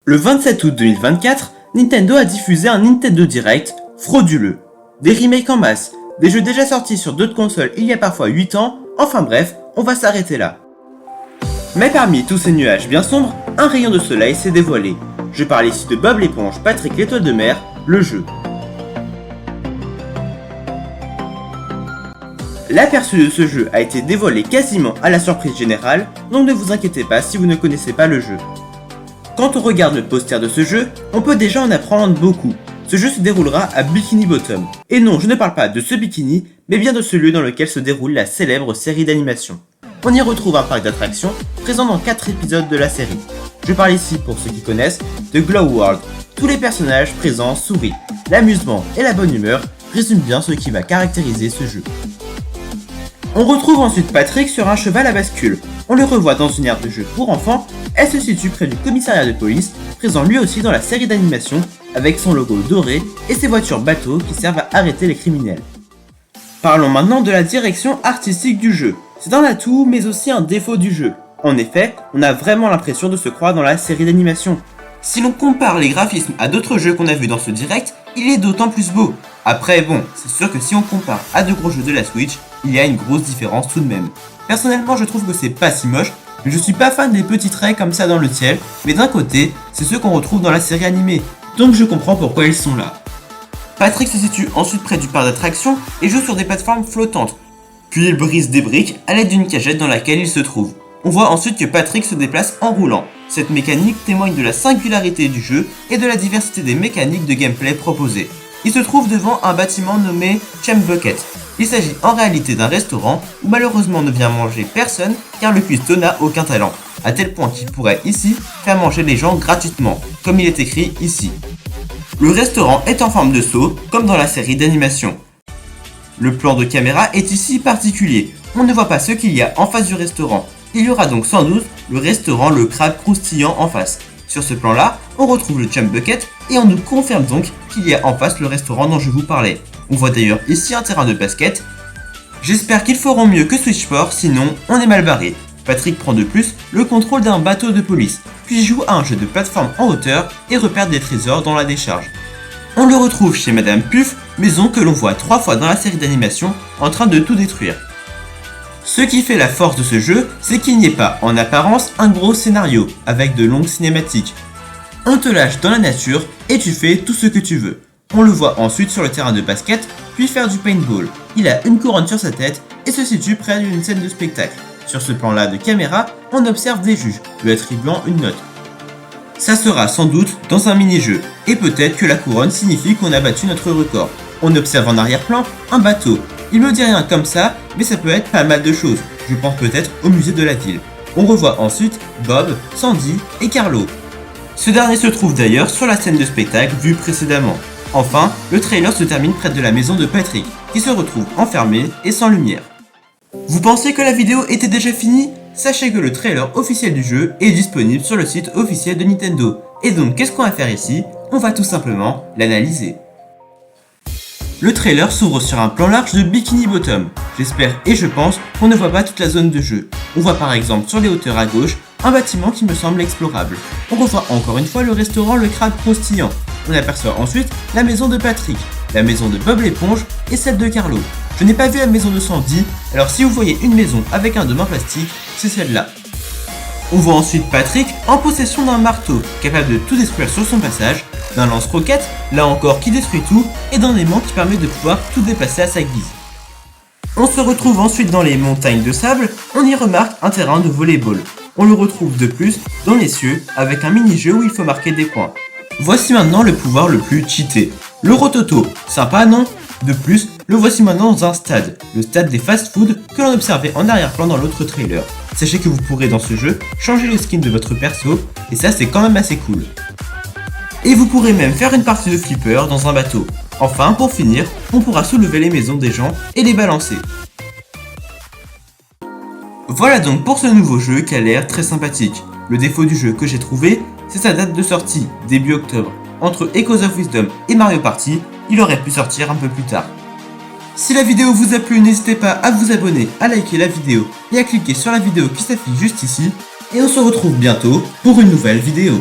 Le 27 août 2024, Nintendo a diffusé un Nintendo Direct frauduleux. Des remakes en masse, des jeux déjà sortis sur d'autres consoles il y a parfois 8 ans, enfin bref, on va s'arrêter là. Mais parmi tous ces nuages bien sombres, un rayon de soleil s'est dévoilé. Je parle ici de Bob l'éponge, Patrick l'étoile de mer, le jeu. L'aperçu de ce jeu a été dévoilé quasiment à la surprise générale, donc ne vous inquiétez pas si vous ne connaissez pas le jeu. Quand on regarde le poster de ce jeu, on peut déjà en apprendre beaucoup. Ce jeu se déroulera à Bikini Bottom. Et non, je ne parle pas de ce bikini, mais bien de ce lieu dans lequel se déroule la célèbre série d'animation. On y retrouve un parc d'attractions, présent dans 4 épisodes de la série. Je parle ici, pour ceux qui connaissent, de Glow World. Tous les personnages présents sourient. L'amusement et la bonne humeur résument bien ce qui va caractériser ce jeu. On retrouve ensuite Patrick sur un cheval à bascule. On le revoit dans une aire de jeu pour enfants. Elle se situe près du commissariat de police, présent lui aussi dans la série d'animation, avec son logo doré et ses voitures bateaux qui servent à arrêter les criminels. Parlons maintenant de la direction artistique du jeu. C'est un atout mais aussi un défaut du jeu. En effet, on a vraiment l'impression de se croire dans la série d'animation. Si l'on compare les graphismes à d'autres jeux qu'on a vus dans ce direct, il est d'autant plus beau. Après bon, c'est sûr que si on compare à de gros jeux de la Switch, il y a une grosse différence tout de même. Personnellement, je trouve que c'est pas si moche, mais je suis pas fan des petits traits comme ça dans le ciel, mais d'un côté, c'est ceux qu'on retrouve dans la série animée, donc je comprends pourquoi ils sont là. Patrick se situe ensuite près du parc d'attractions et joue sur des plateformes flottantes. Puis il brise des briques à l'aide d'une cagette dans laquelle il se trouve. On voit ensuite que Patrick se déplace en roulant. Cette mécanique témoigne de la singularité du jeu et de la diversité des mécaniques de gameplay proposées. Il se trouve devant un bâtiment nommé Chum Bucket. Il s'agit en réalité d'un restaurant où malheureusement ne vient manger personne car le cuistot n'a aucun talent, à tel point qu'il pourrait ici faire manger les gens gratuitement, comme il est écrit ici. Le restaurant est en forme de seau, comme dans la série d'animation. Le plan de caméra est ici particulier, on ne voit pas ce qu'il y a en face du restaurant. Il y aura donc sans doute le restaurant Le Crabe Croustillant en face. Sur ce plan-là, on retrouve le Chum Bucket et on nous confirme donc qu'il y a en face le restaurant dont je vous parlais. On voit d'ailleurs ici un terrain de basket. J'espère qu'ils feront mieux que Switch Sport, sinon on est mal barré. Patrick prend de plus le contrôle d'un bateau de police, puis joue à un jeu de plateforme en hauteur et repère des trésors dans la décharge. On le retrouve chez Madame Puff, maison que l'on voit 3 fois dans la série d'animation en train de tout détruire. Ce qui fait la force de ce jeu, c'est qu'il n'y ait pas, en apparence, un gros scénario, avec de longues cinématiques. On te lâche dans la nature et tu fais tout ce que tu veux. On le voit ensuite sur le terrain de basket, puis faire du paintball. Il a une couronne sur sa tête et se situe près d'une scène de spectacle. Sur ce plan-là de caméra, on observe des juges, lui attribuant une note. Ça sera sans doute dans un mini-jeu, et peut-être que la couronne signifie qu'on a battu notre record. On observe en arrière-plan un bateau. Il me dit rien comme ça, mais ça peut être pas mal de choses. Je pense peut-être au musée de la ville. On revoit ensuite Bob, Sandy et Carlo. Ce dernier se trouve d'ailleurs sur la scène de spectacle vue précédemment. Enfin, le trailer se termine près de la maison de Patrick, qui se retrouve enfermé et sans lumière. Vous pensez que la vidéo était déjà finie ? Sachez que le trailer officiel du jeu est disponible sur le site officiel de Nintendo. Et donc qu'est-ce qu'on va faire ici ? On va tout simplement l'analyser. Le trailer s'ouvre sur un plan large de Bikini Bottom. J'espère et je pense qu'on ne voit pas toute la zone de jeu. On voit par exemple sur les hauteurs à gauche un bâtiment qui me semble explorable. On revoit encore une fois le restaurant Le Crabe Croustillant. On aperçoit ensuite la maison de Patrick, la maison de Bob l'éponge et celle de Carlo. Je n'ai pas vu la maison de Sandy, alors si vous voyez une maison avec un dôme en plastique, c'est celle-là. On voit ensuite Patrick en possession d'un marteau, capable de tout détruire sur son passage, d'un lance-roquette, là encore qui détruit tout, et d'un aimant qui permet de pouvoir tout déplacer à sa guise. On se retrouve ensuite dans les montagnes de sable, on y remarque un terrain de volleyball. On le retrouve de plus dans les cieux, avec un mini-jeu où il faut marquer des points. Voici maintenant le pouvoir le plus cheaté. Le rototo, sympa non ? De plus, le voici maintenant dans un stade, le stade des fast-food que l'on observait en arrière-plan dans l'autre trailer. Sachez que vous pourrez dans ce jeu changer le skin de votre perso, et ça c'est quand même assez cool. Et vous pourrez même faire une partie de flipper dans un bateau. Enfin, pour finir, on pourra soulever les maisons des gens et les balancer. Voilà donc pour ce nouveau jeu qui a l'air très sympathique. Le défaut du jeu que j'ai trouvé, c'est sa date de sortie, début octobre. Entre Echoes of Wisdom et Mario Party, il aurait pu sortir un peu plus tard. Si la vidéo vous a plu, n'hésitez pas à vous abonner, à liker la vidéo et à cliquer sur la vidéo qui s'affiche juste ici. Et on se retrouve bientôt pour une nouvelle vidéo.